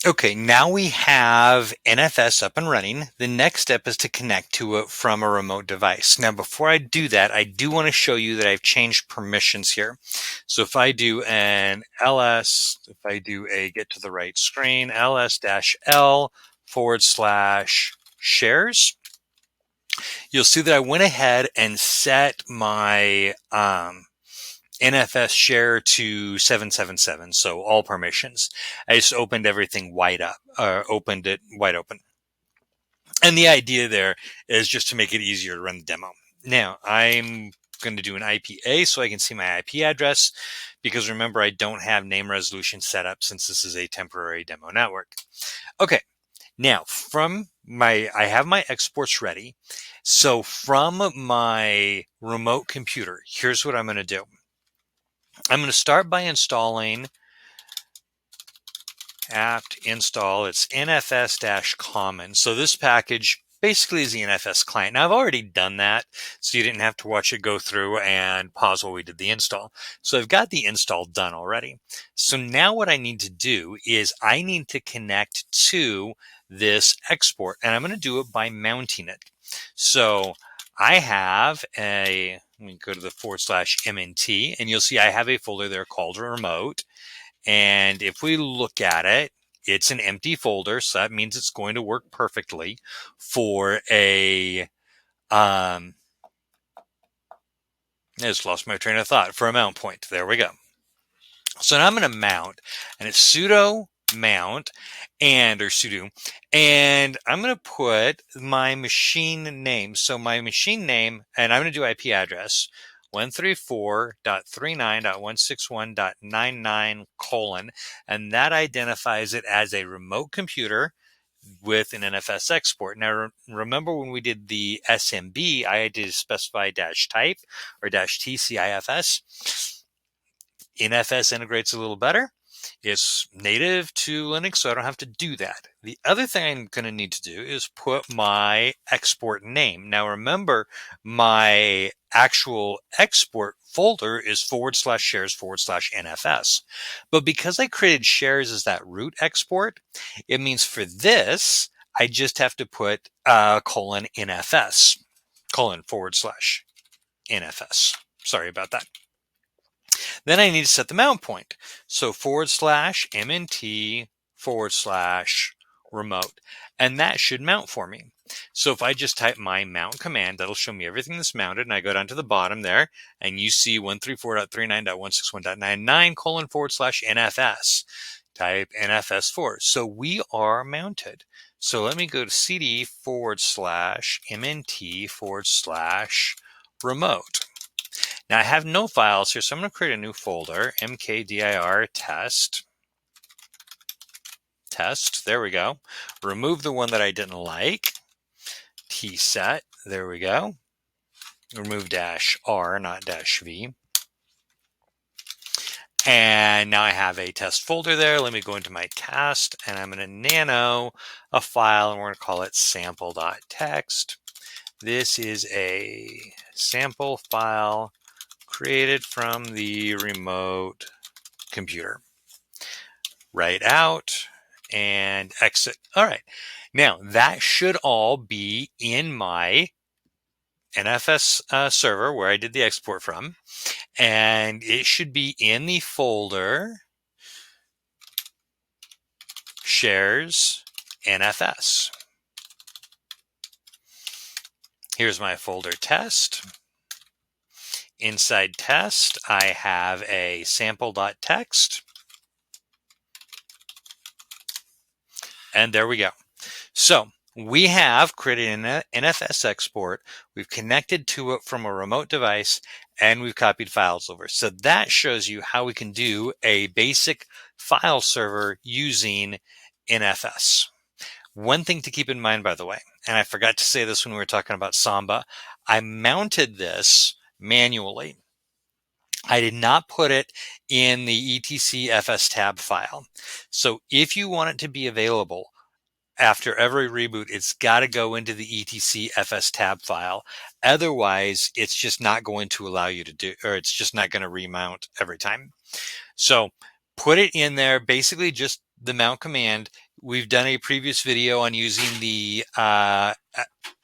Okay, now we have NFS up and running. The next step is to connect to it from a remote device. Now, before I do that, I do want to show you that I've changed permissions here. So if I do an ls, if I do a get to the right screen, ls-l/shares, you'll see that I went ahead and set my NFS share to 777, so all permissions. I just opened everything opened it wide open. And the idea there is just to make it easier to run the demo. Now, I'm going to do an IPA so I can see my IP address, because remember, I don't have name resolution set up since this is a temporary demo network. Okay, now I have my exports ready. So from my remote computer, here's what I'm going to do. I'm going to start by installing apt install. It's nfs-common. So this package basically is the NFS client. Now I've already done that, so you didn't have to watch it go through and pause while we did the install. So I've got the install done already. So now what I need to do is I need to connect to this export, and I'm going to do it by mounting it. So I have let me go to the /MNT, and you'll see I have a folder there called remote. And if we look at it, it's an empty folder. So that means it's going to work perfectly for I just lost my train of thought, for a mount point. There we go. So now I'm going to mount, and it's sudo mount or sudo, and I'm going to put my machine name. So my machine name, and I'm going to do IP address 134.39.161.99 : and that identifies it as a remote computer with an NFS export. Now, remember when we did the SMB, I had to specify -type or -TCIFS. NFS integrates a little better. It's native to Linux, so I don't have to do that. The other thing I'm going to need to do is put my export name. Now remember, my actual export folder is /shares/NFS. But because I created shares as that root export, it means for this, I just have to put :NFS, :NFS. Sorry about that. Then I need to set the mount point. So /MNT/remote. And that should mount for me. So if I just type my mount command, that'll show me everything that's mounted. And I go down to the bottom there, and you see 134.39.161.99 : /NFS. Type NFS4. So we are mounted. So let me go to cd /MNT/remote. Now I have no files here, so I'm going to create a new folder, mkdir test. There we go. Remove the one that I didn't like. tset, there we go. Remove -r, not -v. And now I have a test folder there. Let me go into my test, and I'm going to nano a file, and we're going to call it sample.txt. This is a sample file created from the remote computer. Write out and exit. All right. Now that should all be in my NFS server where I did the export from, and it should be in the folder shares NFS. Here's my folder test. Inside test, I have a sample.txt. And there we go. So we have created an NFS export. We've connected to it from a remote device, and we've copied files over. So that shows you how we can do a basic file server using NFS. One thing to keep in mind, by the way, and I forgot to say this when we were talking about Samba, I mounted this manually. I did not put it in the etc fstab file. So if you want it to be available after every reboot, it's got to go into the etc fstab file. Otherwise, it's just not going to allow you to do, or it's just not going to remount every time. So put it in there, basically just the mount command. we've done a previous video on using the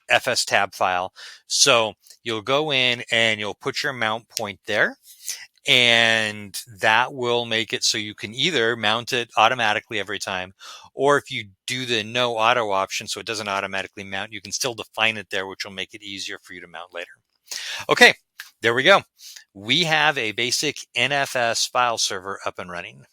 fstab file. So you'll go in and you'll put your mount point there, and that will make it so you can either mount it automatically every time, or if you do the no auto option so it doesn't automatically mount, you can still define it there, which will make it easier for you to mount later. Okay, there we go. We have a basic NFS file server up and running.